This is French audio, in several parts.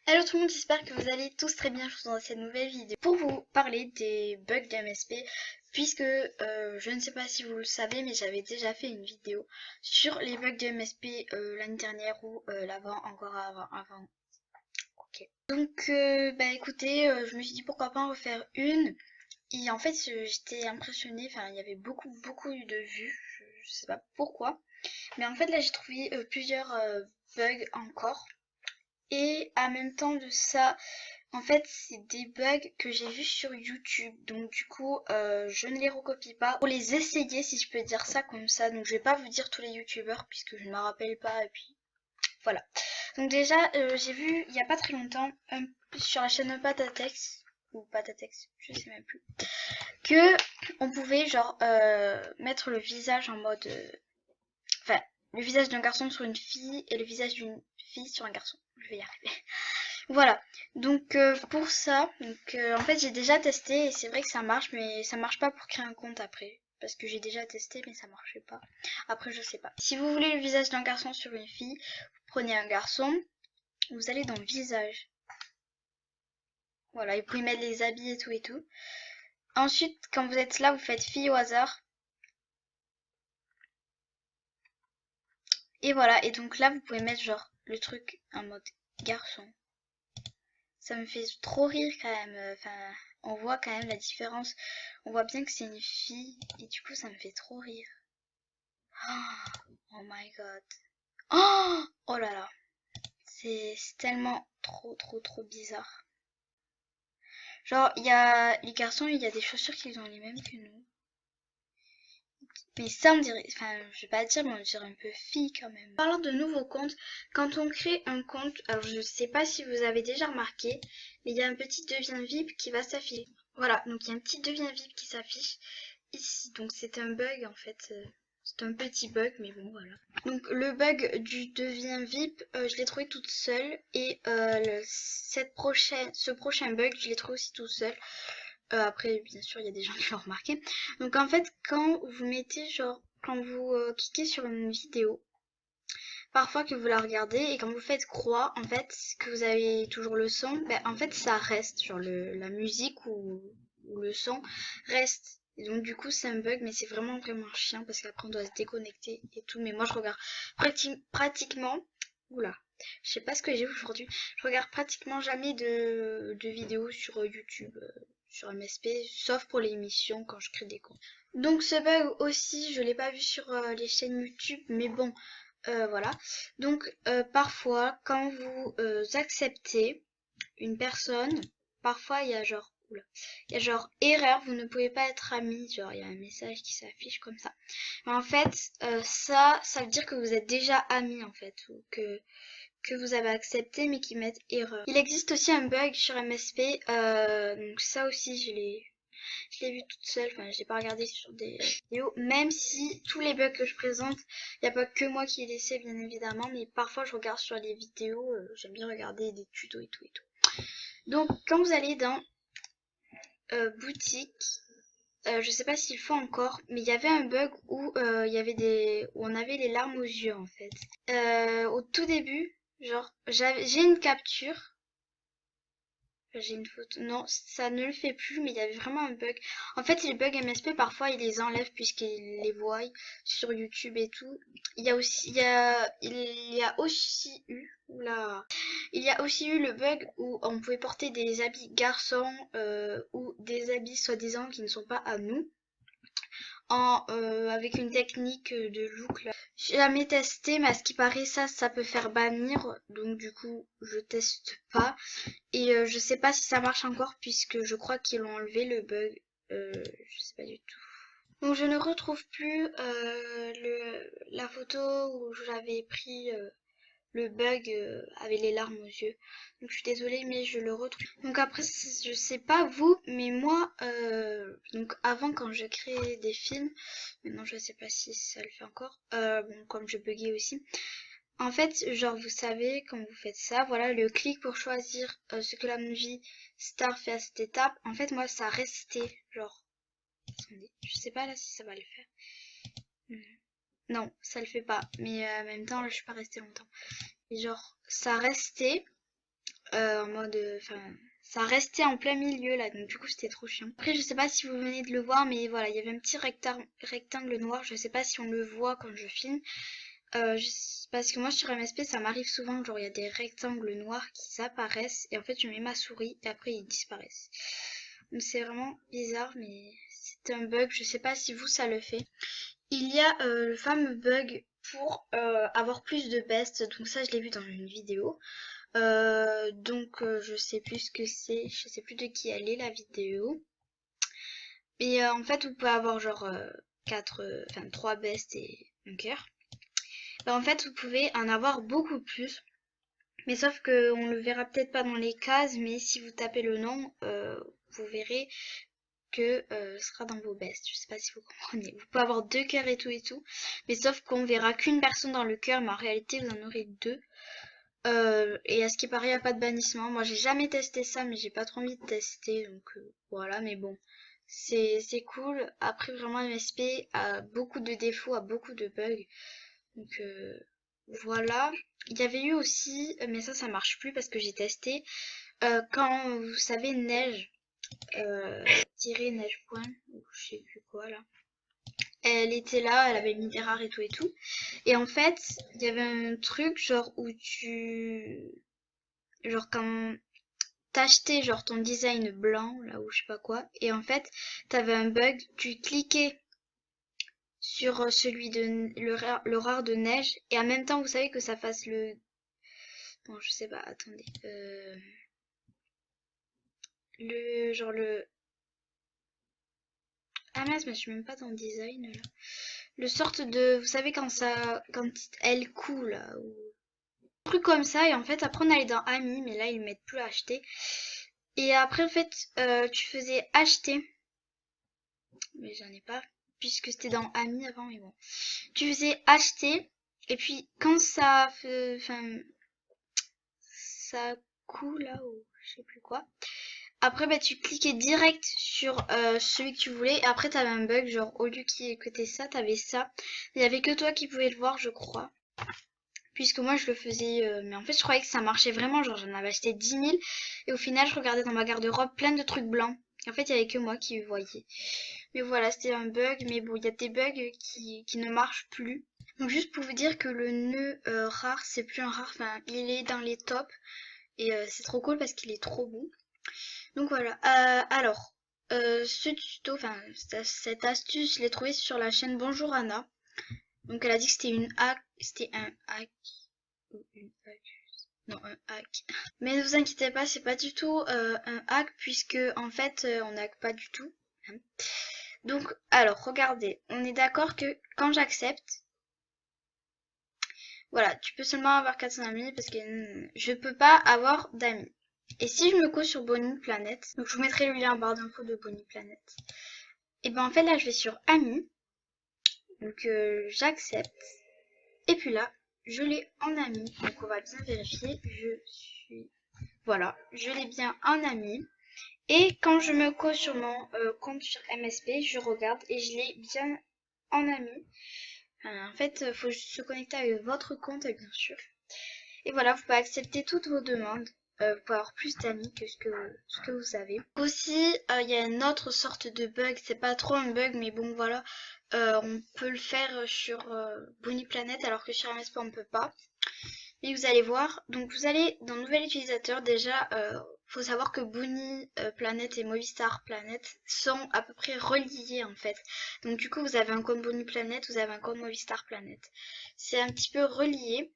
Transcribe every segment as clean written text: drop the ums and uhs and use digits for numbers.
Hello tout le monde, j'espère que vous allez tous très bien. Je vous dans cette nouvelle vidéo pour vous parler des bugs d'MSP, puisque je ne sais pas si vous le savez, mais j'avais déjà fait une vidéo sur les bugs de MSP l'année dernière ou l'avant, encore avant. Ok. Donc bah écoutez, je me suis dit pourquoi pas en refaire une. Et en fait j'étais impressionnée, enfin il y avait beaucoup de vues, je sais pas pourquoi. Mais en fait là j'ai trouvé plusieurs bugs encore. Et en même temps de ça, en fait, c'est des bugs que j'ai vus sur YouTube. Donc du coup, je ne les recopie pas. Pour les essayer, si je peux dire ça comme ça. Donc je vais pas vous dire tous les YouTubeurs puisque je ne me rappelle pas. Et puis voilà. Donc déjà, j'ai vu il y a pas très longtemps sur la chaîne Patatex ou Patatex, je sais même plus, que on pouvait genre mettre le visage en mode, enfin, le visage d'un garçon sur une fille et le visage d'une fille sur un garçon. Je vais y arriver. Voilà, donc pour ça, en fait j'ai déjà testé et c'est vrai que ça marche, mais ça marche pas pour créer un compte après. Parce que j'ai déjà testé mais ça marchait pas. Après je sais pas. Si vous voulez le visage d'un garçon sur une fille, vous prenez un garçon, vous allez dans visage. Voilà, et vous pouvez mettre les habits et tout et tout. Ensuite, quand vous êtes là, vous faites fille au hasard. Et voilà, et donc là vous pouvez mettre genre le truc en mode garçon. Ça me fait trop rire quand même. Enfin, on voit quand même la différence. On voit bien que c'est une fille et du coup ça me fait trop rire. Oh my god. Oh là là. C'est tellement trop bizarre. Genre, il y a les garçons, il y a des chaussures qui ont les mêmes que nous. Mais ça, on dirait, enfin, je vais pas dire, mais on dirait un peu fille quand même. Parlant de nouveaux comptes, quand on crée un compte, alors je sais pas si vous avez déjà remarqué, mais il y a un petit devient VIP qui va s'afficher. Voilà, donc il y a un petit devient VIP qui s'affiche ici. Donc c'est un bug en fait. C'est un petit bug, mais bon voilà. Donc le bug du devient VIP, je l'ai trouvé toute seule. Et ce prochain bug, je l'ai trouvé aussi tout seul. Après, bien sûr, il y a des gens qui l'ont remarqué. Donc en fait, quand vous mettez, genre, quand vous cliquez sur une vidéo, parfois que vous la regardez et quand vous faites croix, en fait, que vous avez toujours le son, ben, en fait, ça reste, genre la musique ou le son reste. Et donc du coup, c'est un bug, mais c'est vraiment chiant parce qu'après on doit se déconnecter et tout. Mais moi, je regarde pratiquement, oula, je sais pas ce que j'ai aujourd'hui. Je regarde pratiquement jamais de vidéos sur YouTube, sur MSP, sauf pour les émissions quand je crée des comptes. Donc ce bug aussi, je l'ai pas vu sur les chaînes YouTube, mais bon, voilà. Donc parfois, quand vous acceptez une personne, parfois il y a genre, oula, il y a genre erreur, vous ne pouvez pas être amis, genre il y a un message qui s'affiche comme ça. Mais en fait, ça veut dire que vous êtes déjà amis en fait, ou que vous avez accepté mais qui mettent erreur. Il existe aussi un bug sur MSP, donc ça aussi je l'ai vu toute seule, enfin je l'ai pas regardé sur des vidéos, même si tous les bugs que je présente, il n'y a pas que moi qui les sais bien évidemment, mais parfois je regarde sur les vidéos, j'aime bien regarder des tutos et tout et tout. Donc quand vous allez dans boutique, je sais pas s'il faut encore, mais il y avait un bug où il y avait où on avait les larmes aux yeux en fait. Au tout début, genre j'ai une capture. J'ai une photo. Non, ça ne le fait plus, mais il y avait vraiment un bug. En fait, les bugs MSP, parfois, ils les enlèvent puisqu'ils les voient sur YouTube et tout. Il y a aussi eu, oula, il y a aussi eu le bug où on pouvait porter des habits garçons ou des habits soi-disant qui ne sont pas à nous avec une technique de look là. J'ai jamais testé, mais à ce qui paraît ça peut faire bannir, donc du coup je teste pas. Et je sais pas si ça marche encore puisque je crois qu'ils l'ont enlevé le bug. Je sais pas du tout. Donc je ne retrouve plus la photo où j'avais pris le bug avec les larmes aux yeux. Donc je suis désolée mais je le retrouve. Donc après je sais pas vous mais moi donc avant quand je créais des films, maintenant je sais pas si ça le fait encore, bon comme je buguais aussi. En fait, genre vous savez quand vous faites ça, voilà le clic pour choisir ce que la movie star fait à cette étape. En fait moi ça restait genre, attendez, je sais pas là si ça va le faire. Non, ça le fait pas. Mais en même temps là je suis pas restée longtemps. Et genre ça restait en mode, enfin, ça restait en plein milieu là, donc du coup c'était trop chiant. Après je sais pas si vous venez de le voir, mais voilà, il y avait un petit rectangle noir, je sais pas si on le voit quand je filme. Parce que moi sur MSP ça m'arrive souvent, genre il y a des rectangles noirs qui apparaissent et en fait je mets ma souris et après ils disparaissent. Donc c'est vraiment bizarre, mais c'est un bug, je sais pas si vous ça le fait. Il y a le fameux bug pour avoir plus de best, donc ça je l'ai vu dans une vidéo. Je sais plus ce que c'est, je sais plus de qui elle est la vidéo. Et en fait vous pouvez avoir genre 3 best et un cœur. En fait vous pouvez en avoir beaucoup plus. Mais sauf que on le verra peut-être pas dans les cases, mais si vous tapez le nom, vous verrez que ce sera dans vos bests. Je sais pas si vous comprenez. Vous pouvez avoir 2 cœurs et tout, mais sauf qu'on verra qu'une personne dans le cœur, mais en réalité vous en aurez 2. Et à ce qui paraît, il n'y a pas de bannissement. Moi j'ai jamais testé ça, mais j'ai pas trop envie de tester, donc voilà, mais bon. C'est cool. Après vraiment MSP a beaucoup de défauts, a beaucoup de bugs. Donc voilà. Il y avait eu aussi, mais ça marche plus parce que j'ai testé, quand vous savez neige, tirer neige point, ou je sais plus quoi là. Elle était là, elle avait mis des rares et tout. Et en fait, il y avait un truc genre où genre quand t'achetais genre ton design blanc là ou je sais pas quoi, et en fait t'avais un bug, tu cliquais sur celui de le rare de neige et en même temps vous savez que ça fasse le, bon je sais pas, attendez, le genre le, ah mince mais je suis même pas dans le design là, le sorte de, vous savez quand elle coule là, ou un truc comme ça, et en fait après on allait dans amis, mais là ils mettent plus à acheter, et après en fait tu faisais acheter, mais j'en ai pas puisque c'était dans amis avant, mais bon, tu faisais acheter et puis quand ça fait, enfin ça coule là ou je sais plus quoi, après bah tu cliquais direct sur celui que tu voulais, et après t'avais un bug, genre au lieu que t'aies ça, t'avais ça, il y avait que toi qui pouvais le voir je crois, puisque moi je le faisais, mais en fait je croyais que ça marchait vraiment, genre j'en avais acheté 10 000 et au final je regardais dans ma garde-robe plein de trucs blancs, en fait il y avait que moi qui le voyais. Mais voilà, c'était un bug, mais bon, il y a des bugs qui ne marchent plus. Donc juste pour vous dire que le nœud rare, c'est plus un rare, enfin il est dans les tops, et c'est trop cool parce qu'il est trop beau. Donc voilà, alors, ce tuto, enfin cette astuce, je l'ai trouvée sur la chaîne Bonjour Anna. Donc elle a dit que c'était un hack, ou une hack, non un hack. Mais ne vous inquiétez pas, c'est pas du tout un hack, puisque en fait on hack pas du tout, hein. Donc, alors, regardez, on est d'accord que quand j'accepte, voilà, tu peux seulement avoir 400 amis parce que je peux pas avoir d'amis. Et si je me cause sur Bonnie Planet, donc je vous mettrai le lien en barre d'infos de Bonnie Planet, et ben en fait là je vais sur amis, donc j'accepte, et puis là je l'ai en ami, donc on va bien vérifier, voilà, je l'ai bien en ami. Et quand je me cause sur mon compte sur MSP, je regarde et je l'ai bien en ami. En fait, il faut juste se connecter avec votre compte, bien sûr. Et voilà, vous pouvez accepter toutes vos demandes. Vous pouvez avoir plus d'amis que ce que vous avez. Aussi, il y a une autre sorte de bug. C'est pas trop un bug, mais bon, voilà. On peut le faire sur Bonnie Planet, alors que sur MSP, on ne peut pas. Mais vous allez voir. Donc, vous allez dans Nouvel utilisateur. Déjà, faut savoir que Bonnie Planet et Movistar Planet sont à peu près reliés en fait. Donc du coup vous avez un compte Bonnie Planet, vous avez un compte Movistar Planet. C'est un petit peu relié.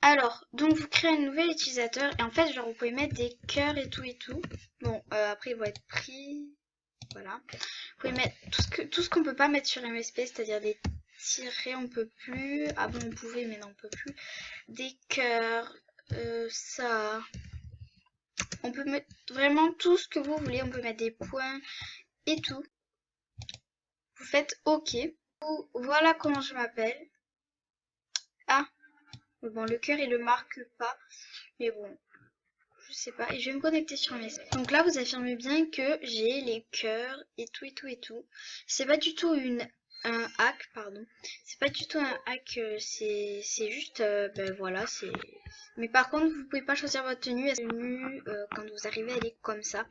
Alors, donc vous créez un nouvel utilisateur et en fait genre vous pouvez mettre des cœurs et tout. Bon, après ils vont être pris. Voilà. Vous pouvez mettre tout ce qu'on peut pas mettre sur MSP, c'est-à-dire des tirets, on peut plus. Avant on pouvait mais non on peut plus. Des cœurs, ça. On peut mettre vraiment tout ce que vous voulez, on peut mettre des points et tout. Vous faites OK. Voilà comment je m'appelle. Ah, bon, le cœur il le marque pas, mais bon, je sais pas. Et je vais me connecter sur mes. Donc là, vous affirmez bien que j'ai les cœurs et tout. C'est pas du tout un hack, pardon. C'est pas du tout un hack, c'est juste, ben voilà, c'est Mais par contre, vous pouvez pas choisir votre tenue. La tenue, quand vous arrivez, elle est comme ça.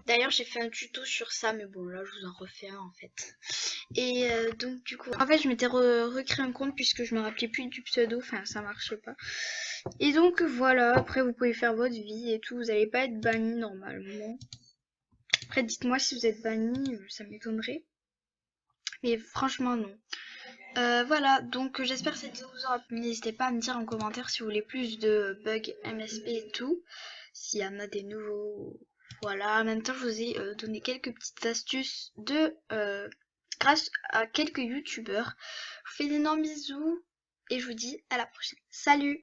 D'ailleurs, j'ai fait un tuto sur ça, mais bon, là, je vous en refais un en fait. Et donc, du coup, en fait, je m'étais recréé un compte puisque je me rappelais plus du pseudo. Enfin, ça marchait pas. Et donc, voilà. Après, vous pouvez faire votre vie et tout. Vous n'allez pas être banni normalement. Après, dites-moi si vous êtes banni, ça m'étonnerait. Mais franchement, non. Voilà, donc j'espère que cette vidéo vous aura plu. N'hésitez pas à me dire en commentaire si vous voulez plus de bugs MSP et tout. S'il y en a des nouveaux. Voilà, en même temps, je vous ai donné quelques petites astuces grâce à quelques youtubeurs. Je vous fais d'énormes bisous et je vous dis à la prochaine. Salut!